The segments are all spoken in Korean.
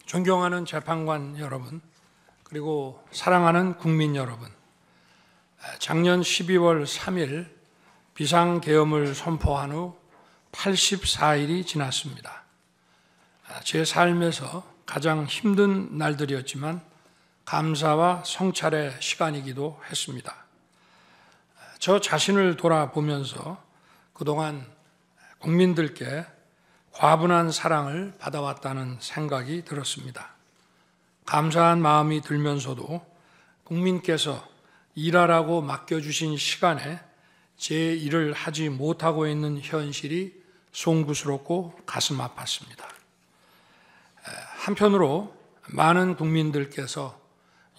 존경하는 재판관 여러분, 그리고 사랑하는 국민 여러분, 작년 12월 3일 비상계엄을 선포한 후 84일이 지났습니다. 제 삶에서 가장 힘든 날들이었지만 감사와 성찰의 시간이기도 했습니다. 저 자신을 돌아보면서 그동안 국민들께 과분한 사랑을 받아왔다는 생각이 들었습니다. 감사한 마음이 들면서도 국민께서 일하라고 맡겨주신 시간에 제 일을 하지 못하고 있는 현실이 송구스럽고 가슴 아팠습니다. 한편으로 많은 국민들께서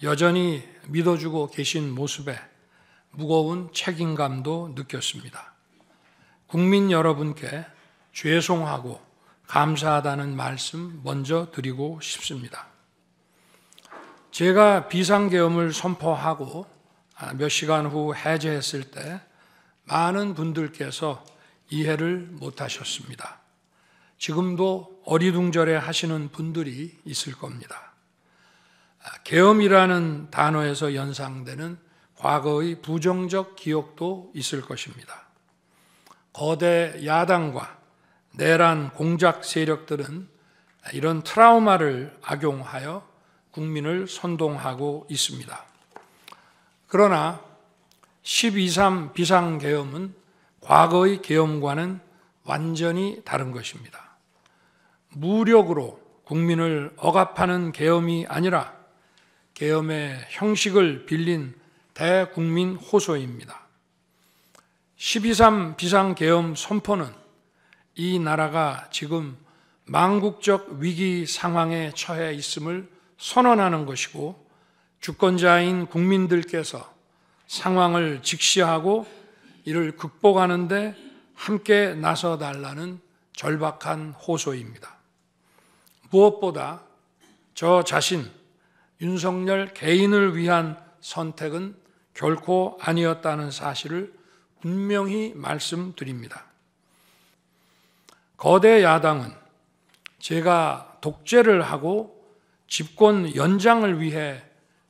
여전히 믿어주고 계신 모습에 무거운 책임감도 느꼈습니다. 국민 여러분께 죄송하고 감사하다는 말씀 먼저 드리고 싶습니다. 제가 비상계엄을 선포하고 몇 시간 후 해제했을 때 많은 분들께서 이해를 못하셨습니다. 지금도 어리둥절해 하시는 분들이 있을 겁니다. 계엄이라는 단어에서 연상되는 과거의 부정적 기억도 있을 것입니다. 거대 야당과 내란 공작 세력들은 이런 트라우마를 악용하여 국민을 선동하고 있습니다. 그러나 12.3 비상계엄은 과거의 계엄과는 완전히 다른 것입니다. 무력으로 국민을 억압하는 계엄이 아니라 계엄의 형식을 빌린 대국민 호소입니다. 12.3 비상계엄 선포는 이 나라가 지금 망국적 위기 상황에 처해 있음을 선언하는 것이고, 주권자인 국민들께서 상황을 직시하고 이를 극복하는 데 함께 나서달라는 절박한 호소입니다. 무엇보다 저 자신, 윤석열 개인을 위한 선택은 결코 아니었다는 사실을 분명히 말씀드립니다. 거대 야당은 제가 독재를 하고 집권 연장을 위해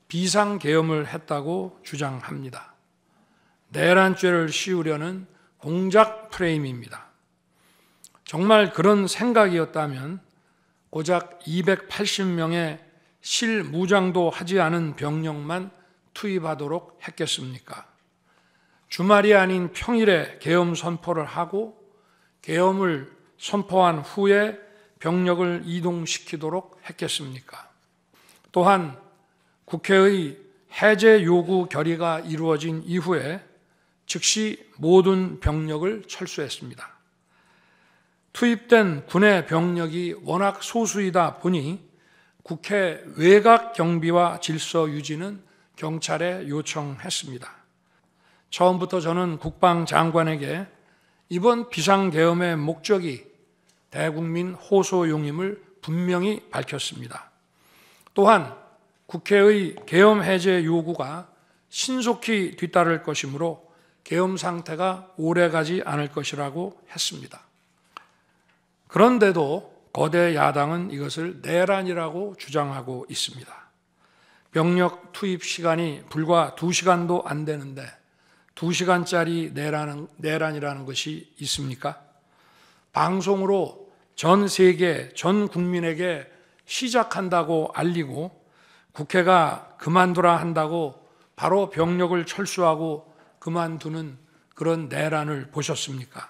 비상계엄을 했다고 주장합니다. 내란죄를 씌우려는 공작 프레임입니다. 정말 그런 생각이었다면 고작 280명의 실무장도 하지 않은 병력만 투입하도록 했겠습니까? 주말이 아닌 평일에 계엄 선포를 하고 계엄을 선포한 후에 병력을 이동시키도록 했겠습니까? 또한 국회의 해제 요구 결의가 이루어진 이후에 즉시 모든 병력을 철수했습니다. 투입된 군의 병력이 워낙 소수이다 보니 국회 외곽 경비와 질서 유지는 경찰에 요청했습니다. 처음부터 저는 국방장관에게 이번 비상계엄의 목적이 대국민 호소용임을 분명히 밝혔습니다. 또한 국회의 계엄 해제 요구가 신속히 뒤따를 것이므로 계엄 상태가 오래가지 않을 것이라고 했습니다. 그런데도 거대 야당은 이것을 내란이라고 주장하고 있습니다. 병력 투입 시간이 불과 2시간도 안 되는데 2시간짜리 내란이라는 것이 있습니까? 방송으로 전 세계, 전 국민에게 시작한다고 알리고 국회가 그만두라 한다고 바로 병력을 철수하고 그만두는 그런 내란을 보셨습니까?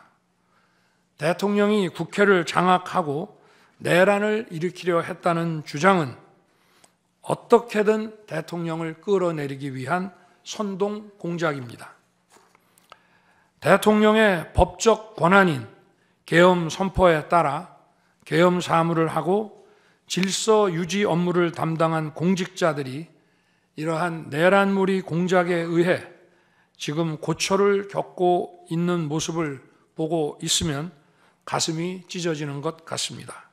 대통령이 국회를 장악하고 내란을 일으키려 했다는 주장은 어떻게든 대통령을 끌어내리기 위한 선동 공작입니다. 대통령의 법적 권한인 계엄 선포에 따라 계엄 사무를 하고 질서 유지 업무를 담당한 공직자들이 이러한 내란몰이 공작에 의해 지금 고초를 겪고 있는 모습을 보고 있으면 가슴이 찢어지는 것 같습니다.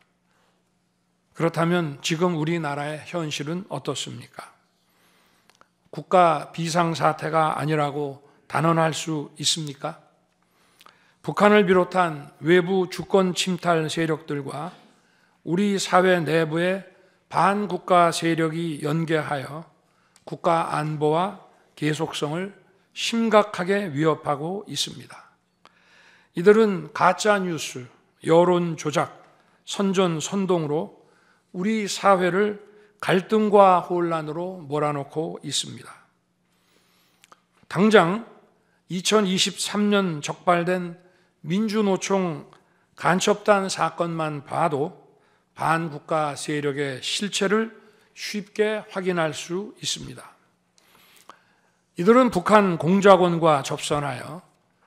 그렇다면 지금 우리나라의 현실은 어떻습니까? 국가 비상사태가 아니라고 단언할 수 있습니까? 북한을 비롯한 외부 주권 침탈 세력들과 우리 사회 내부에 반국가 세력이 연계하여 국가 안보와 계속성을 심각하게 위협하고 있습니다. 이들은 가짜 뉴스, 여론 조작, 선전, 선동으로 우리 사회를 갈등과 혼란으로 몰아넣고 있습니다. 당장 2023년 적발된 민주노총 간첩단 사건만 봐도 반국가 세력의 실체를 쉽게 확인할 수 있습니다. 이들은 북한 공작원과 접선하여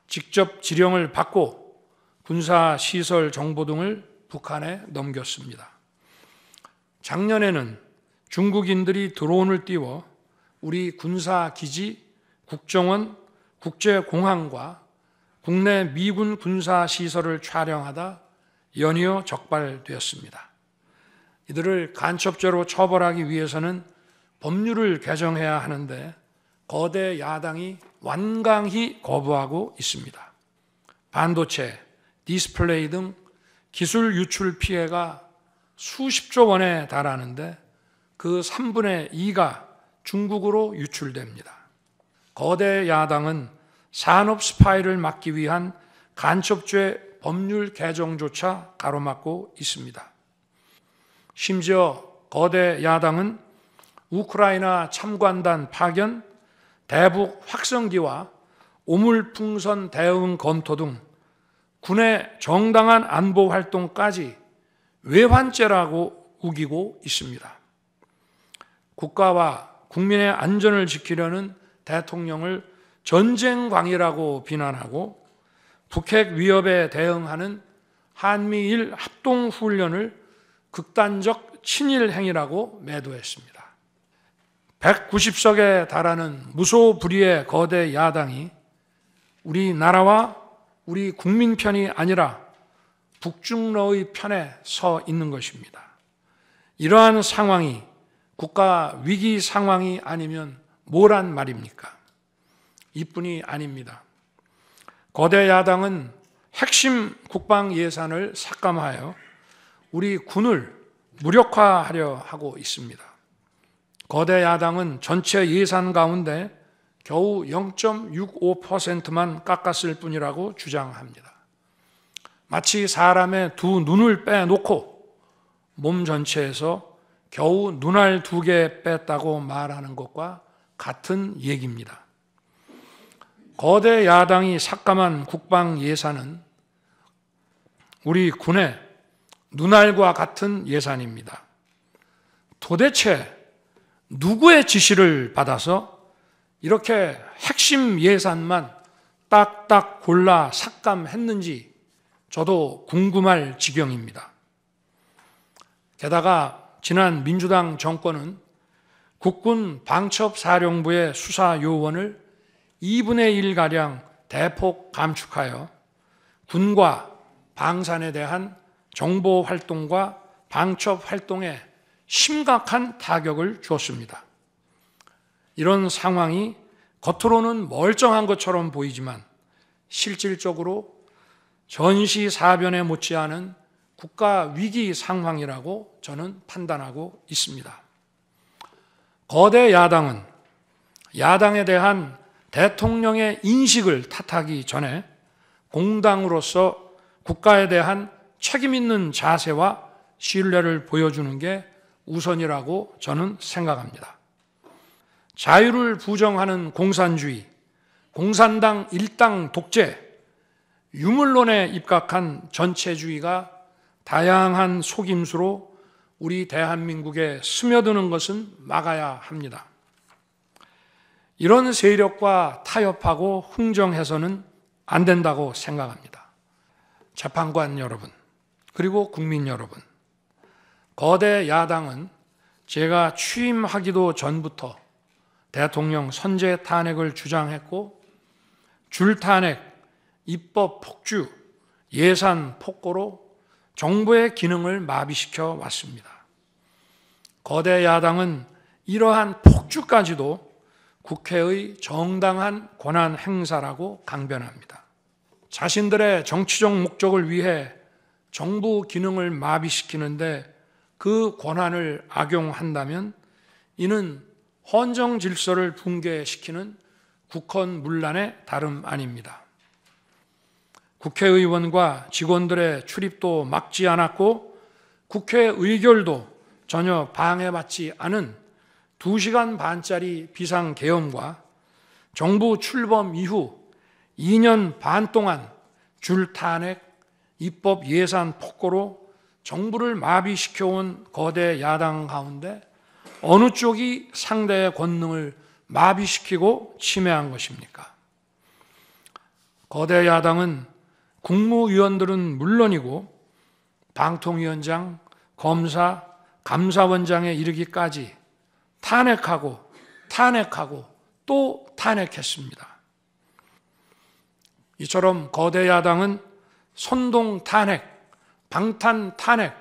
직접 지령을 받고 군사시설 정보 등을 북한에 넘겼습니다. 작년에는 중국인들이 드론을 띄워 우리 군사기지, 국정원, 국제공항과 국내 미군 군사시설을 촬영하다 연이어 적발되었습니다. 이들을 간첩죄로 처벌하기 위해서는 법률을 개정해야 하는데 거대 야당이 완강히 거부하고 있습니다. 반도체, 디스플레이 등 기술 유출 피해가 수십조 원에 달하는데 그 3분의 2가 중국으로 유출됩니다. 거대 야당은 산업 스파이를 막기 위한 간첩죄 법률 개정조차 가로막고 있습니다. 심지어 거대 야당은 우크라이나 참관단 파견, 대북 확성기와 오물풍선 대응 검토 등 군의 정당한 안보 활동까지 외환죄라고 우기고 있습니다. 국가와 국민의 안전을 지키려는 대통령을 전쟁광이라고 비난하고 북핵 위협에 대응하는 한미일 합동훈련을 극단적 친일 행위라고 매도했습니다. 190석에 달하는 무소불위의 거대 야당이 우리나라와 우리 국민 편이 아니라 북중러의 편에 서 있는 것입니다. 이러한 상황이 국가 위기 상황이 아니면 뭐란 말입니까? 이뿐이 아닙니다. 거대 야당은 핵심 국방 예산을 삭감하여 우리 군을 무력화하려 하고 있습니다. 거대 야당은 전체 예산 가운데 겨우 0.65%만 깎았을 뿐이라고 주장합니다. 마치 사람의 두 눈을 빼놓고 몸 전체에서 겨우 눈알 2개 뺐다고 말하는 것과 같은 얘기입니다. 거대 야당이 삭감한 국방 예산은 우리 군의 눈알과 같은 예산입니다. 도대체 누구의 지시를 받아서 이렇게 핵심 예산만 딱딱 골라 삭감했는지 저도 궁금할 지경입니다. 게다가 지난 민주당 정권은 국군 방첩사령부의 수사 요원을 2분의 1가량 대폭 감축하여 군과 방산에 대한 정보 활동과 방첩 활동에 심각한 타격을 주었습니다. 이런 상황이 겉으로는 멀쩡한 것처럼 보이지만 실질적으로 전시사변에 못지않은 국가 위기 상황이라고 저는 판단하고 있습니다. 거대 야당은 야당에 대한 대통령의 인식을 탓하기 전에 공당으로서 국가에 대한 책임 있는 자세와 신뢰를 보여주는 게 우선이라고 저는 생각합니다. 자유를 부정하는 공산주의, 공산당 일당 독재, 유물론에 입각한 전체주의가 다양한 속임수로 우리 대한민국에 스며드는 것은 막아야 합니다. 이런 세력과 타협하고 흥정해서는 안 된다고 생각합니다. 재판관 여러분, 그리고 국민 여러분, 거대 야당은 제가 취임하기도 전부터 대통령 선제 탄핵을 주장했고 줄탄핵, 입법 폭주, 예산 폭거로 정부의 기능을 마비시켜 왔습니다. 거대 야당은 이러한 폭주까지도 국회의 정당한 권한 행사라고 강변합니다. 자신들의 정치적 목적을 위해 정부 기능을 마비시키는데 그 권한을 악용한다면 이는 헌정 질서를 붕괴시키는 국헌문란의 다름 아닙니다. 국회의원과 직원들의 출입도 막지 않았고 국회 의결도 전혀 방해받지 않은 2시간 반짜리 비상계엄과 정부 출범 이후 2년 반 동안 줄탄핵, 입법 예산 폭거로 정부를 마비시켜온 거대 야당 가운데 어느 쪽이 상대의 권능을 마비시키고 침해한 것입니까? 거대 야당은 국무위원들은 물론이고 방통위원장, 검사, 감사원장에 이르기까지 탄핵하고 또 탄핵했습니다. 이처럼 거대 야당은 선동 탄핵, 방탄 탄핵,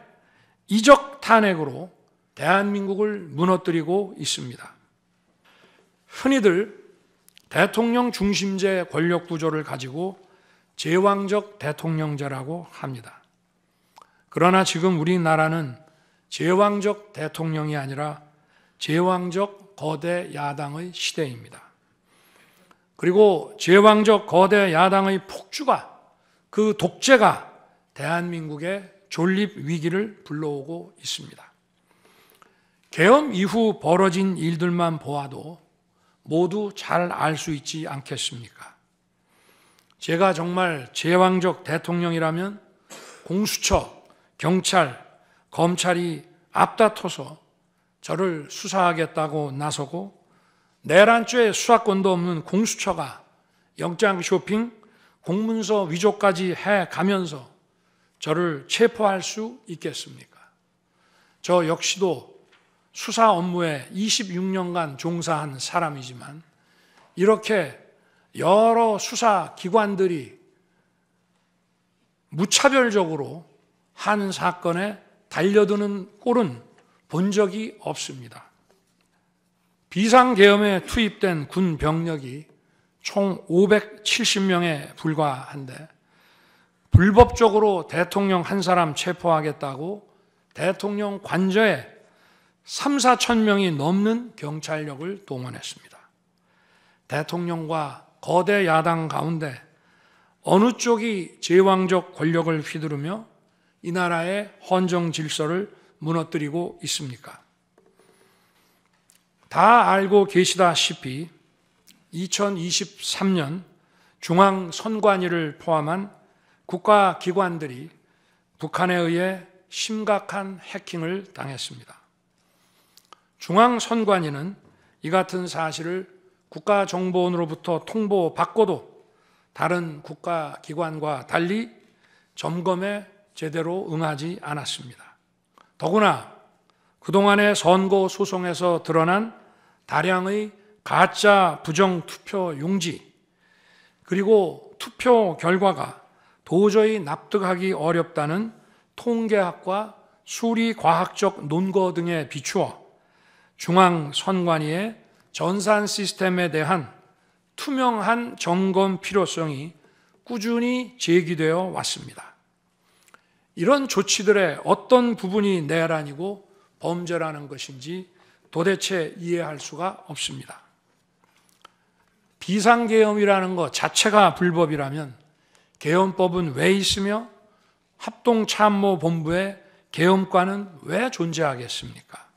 이적 탄핵으로 대한민국을 무너뜨리고 있습니다. 흔히들 대통령 중심제 권력 구조를 가지고 제왕적 대통령제라고 합니다. 그러나 지금 우리나라는 제왕적 대통령이 아니라 제왕적 거대 야당의 시대입니다. 그리고 제왕적 거대 야당의 폭주가, 그 독재가 대한민국의 존립 위기를 불러오고 있습니다. 계엄 이후 벌어진 일들만 보아도 모두 잘 알 수 있지 않겠습니까? 제가 정말 제왕적 대통령이라면 공수처, 경찰, 검찰이 앞다퉈서 저를 수사하겠다고 나서고 내란죄 수사권도 없는 공수처가 영장 쇼핑, 공문서 위조까지 해가면서 저를 체포할 수 있겠습니까? 저 역시도 수사 업무에 26년간 종사한 사람이지만 이렇게 여러 수사기관들이 무차별적으로 한 사건에 달려드는 꼴은 본 적이 없습니다. 비상계엄에 투입된 군 병력이 총 570명에 불과한데 불법적으로 대통령 한 사람 체포하겠다고 대통령 관저에 3, 4천 명이 넘는 경찰력을 동원했습니다. 대통령과 거대 야당 가운데 어느 쪽이 제왕적 권력을 휘두르며 이 나라의 헌정 질서를 무너뜨리고 있습니까? 다 알고 계시다시피 2023년 중앙선관위를 포함한 국가기관들이 북한에 의해 심각한 해킹을 당했습니다. 중앙선관위는 이 같은 사실을 국가정보원으로부터 통보받고도 다른 국가기관과 달리 점검에 제대로 응하지 않았습니다. 더구나 그동안의 선거 소송에서 드러난 다량의 가짜 부정투표 용지, 그리고 투표 결과가 도저히 납득하기 어렵다는 통계학과 수리과학적 논거 등에 비추어 중앙선관위의 전산 시스템에 대한 투명한 점검 필요성이 꾸준히 제기되어 왔습니다. 이런 조치들의 어떤 부분이 내란이고 범죄라는 것인지 도대체 이해할 수가 없습니다. 비상계엄이라는 것 자체가 불법이라면 계엄법은 왜 있으며 합동참모본부의 계엄과는 왜 존재하겠습니까?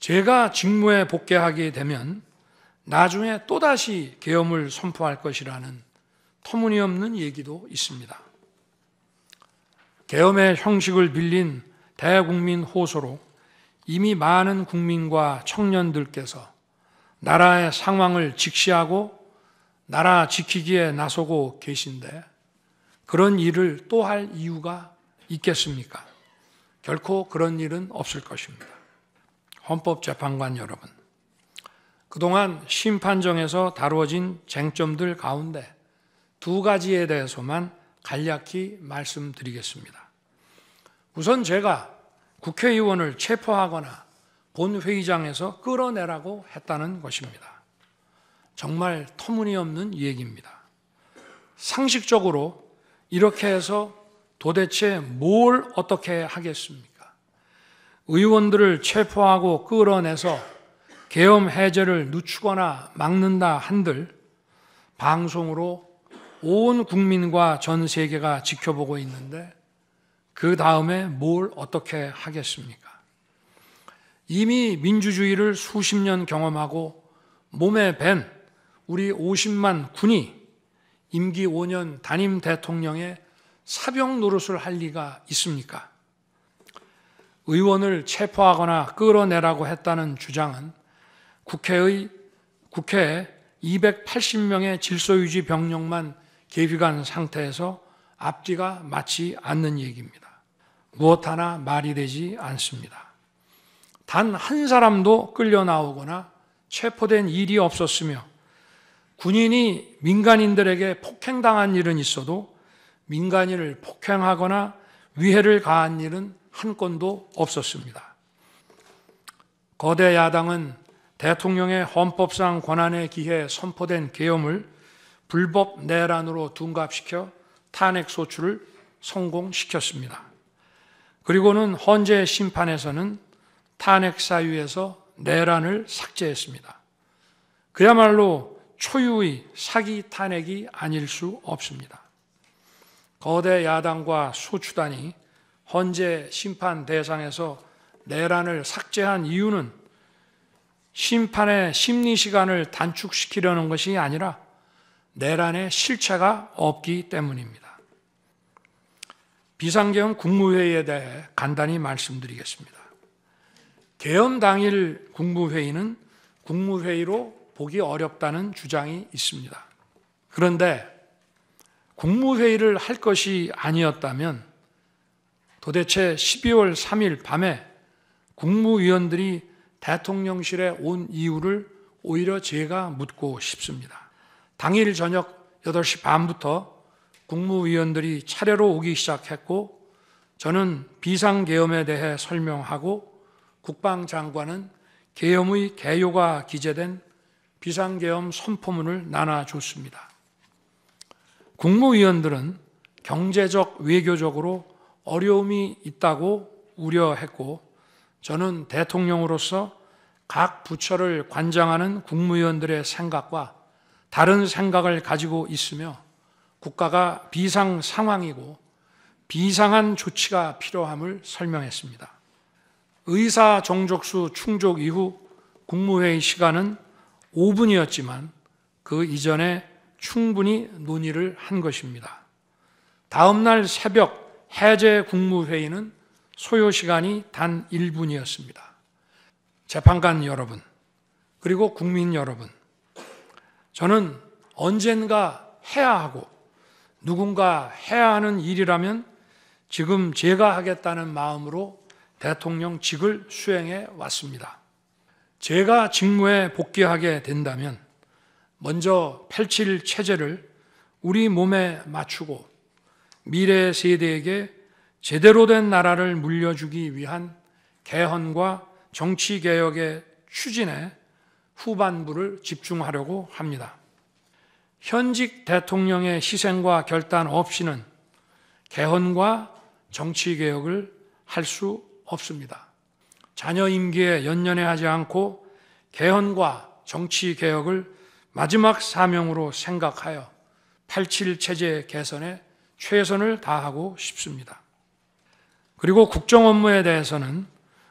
제가 직무에 복귀하게 되면 나중에 또다시 계엄을 선포할 것이라는 터무니없는 얘기도 있습니다. 계엄의 형식을 빌린 대국민 호소로 이미 많은 국민과 청년들께서 나라의 상황을 직시하고 나라 지키기에 나서고 계신데 그런 일을 또 할 이유가 있겠습니까? 결코 그런 일은 없을 것입니다. 헌법재판관 여러분, 그동안 심판정에서 다루어진 쟁점들 가운데 2가지에 대해서만 간략히 말씀드리겠습니다. 우선 제가 국회의원을 체포하거나 본회의장에서 끌어내라고 했다는 것입니다. 정말 터무니없는 얘기입니다. 상식적으로 이렇게 해서 도대체 뭘 어떻게 하겠습니까? 의원들을 체포하고 끌어내서 계엄 해제를 늦추거나 막는다 한들 방송으로 온 국민과 전 세계가 지켜보고 있는데 그 다음에 뭘 어떻게 하겠습니까? 이미 민주주의를 수십 년 경험하고 몸에 밴 우리 50만 군이 임기 5년 단임 대통령의 사병 노릇을 할 리가 있습니까? 의원을 체포하거나 끌어내라고 했다는 주장은 국회에 280명의 질서유지 병력만 계비간 상태에서 앞뒤가 맞지 않는 얘기입니다. 무엇 하나 말이 되지 않습니다. 단 한 사람도 끌려 나오거나 체포된 일이 없었으며 군인이 민간인들에게 폭행당한 일은 있어도 민간인을 폭행하거나 위해를 가한 일은 한 건도 없었습니다. 거대 야당은 대통령의 헌법상 권한에 기해 선포된 계엄을 불법 내란으로 둔갑시켜 탄핵 소추를 성공시켰습니다. 그리고는 헌재 심판에서는 탄핵 사유에서 내란을 삭제했습니다. 그야말로 초유의 사기 탄핵이 아닐 수 없습니다. 거대 야당과 소추단이 헌재 심판 대상에서 내란을 삭제한 이유는 심판의 심리 시간을 단축시키려는 것이 아니라 내란의 실체가 없기 때문입니다. 비상계엄 국무회의에 대해 간단히 말씀드리겠습니다. 계엄 당일 국무회의는 국무회의로 보기 어렵다는 주장이 있습니다. 그런데 국무회의를 할 것이 아니었다면 도대체 12월 3일 밤에 국무위원들이 대통령실에 온 이유를 오히려 제가 묻고 싶습니다. 당일 저녁 8시 반부터 국무위원들이 차례로 오기 시작했고 저는 비상계엄에 대해 설명하고 국방장관은 계엄의 개요가 기재된 비상계엄 선포문을 나눠줬습니다. 국무위원들은 경제적, 외교적으로 어려움이 있다고 우려했고 저는 대통령으로서 각 부처를 관장하는 국무위원들의 생각과 다른 생각을 가지고 있으며 국가가 비상 상황이고 비상한 조치가 필요함을 설명했습니다. 의사 정족수 충족 이후 국무회의 시간은 5분이었지만 그 이전에 충분히 논의를 한 것입니다. 다음 날 새벽 해제 국무회의는 소요 시간이 단 1분이었습니다. 재판관 여러분, 그리고 국민 여러분, 저는 언젠가 해야 하고 누군가 해야 하는 일이라면 지금 제가 하겠다는 마음으로 대통령직을 수행해 왔습니다. 제가 직무에 복귀하게 된다면 먼저 8.7 체제를 우리 몸에 맞추고 미래 세대에게 제대로 된 나라를 물려주기 위한 개헌과 정치개혁의 추진에 후반부를 집중하려고 합니다. 현직 대통령의 희생과 결단 없이는 개헌과 정치개혁을 할 수 없습니다. 자녀 임기에 연연해하지 않고 개헌과 정치개혁을 마지막 사명으로 생각하여 8.7 체제 개선에 최선을 다하고 싶습니다. 그리고 국정 업무에 대해서는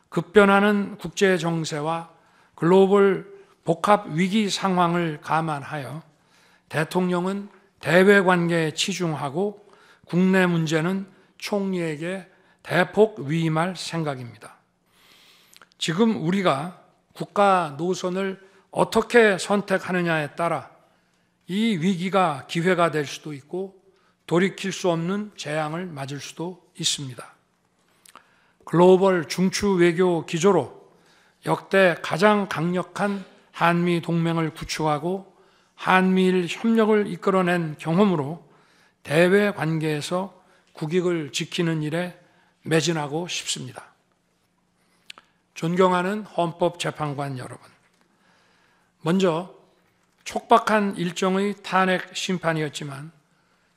급변하는 국제 정세와 글로벌 복합 위기 상황을 감안하여 대통령은 대외 관계에 치중하고 국내 문제는 총리에게 대폭 위임할 생각입니다. 지금 우리가 국가 노선을 어떻게 선택하느냐에 따라 이 위기가 기회가 될 수도 있고 돌이킬 수 없는 재앙을 맞을 수도 있습니다. 글로벌 중추 외교 기조로 역대 가장 강력한 한미 동맹을 구축하고 한미일 협력을 이끌어낸 경험으로 대외 관계에서 국익을 지키는 일에 매진하고 싶습니다. 존경하는 헌법재판관 여러분, 먼저 촉박한 일정의 탄핵 심판이었지만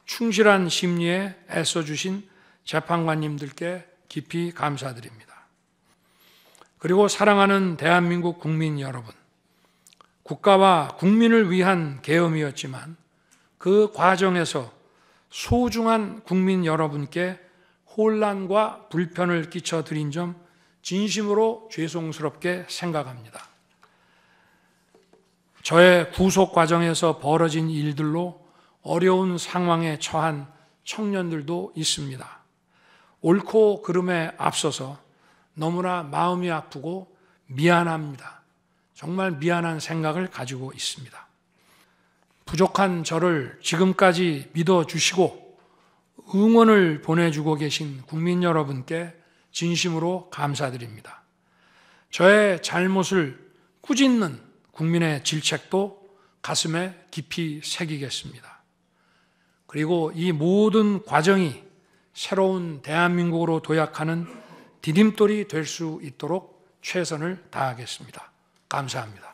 충실한 심리에 애써주신 재판관님들께 깊이 감사드립니다. 그리고 사랑하는 대한민국 국민 여러분, 국가와 국민을 위한 계엄이었지만 그 과정에서 소중한 국민 여러분께 혼란과 불편을 끼쳐드린 점 진심으로 죄송스럽게 생각합니다. 저의 구속 과정에서 벌어진 일들로 어려운 상황에 처한 청년들도 있습니다. 옳고 그름에 앞서서 너무나 마음이 아프고 미안합니다. 정말 미안한 생각을 가지고 있습니다. 부족한 저를 지금까지 믿어주시고 응원을 보내주고 계신 국민 여러분께 진심으로 감사드립니다. 저의 잘못을 꾸짖는 국민의 질책도 가슴에 깊이 새기겠습니다. 그리고 이 모든 과정이 새로운 대한민국으로 도약하는 디딤돌이 될 수 있도록 최선을 다하겠습니다. 감사합니다.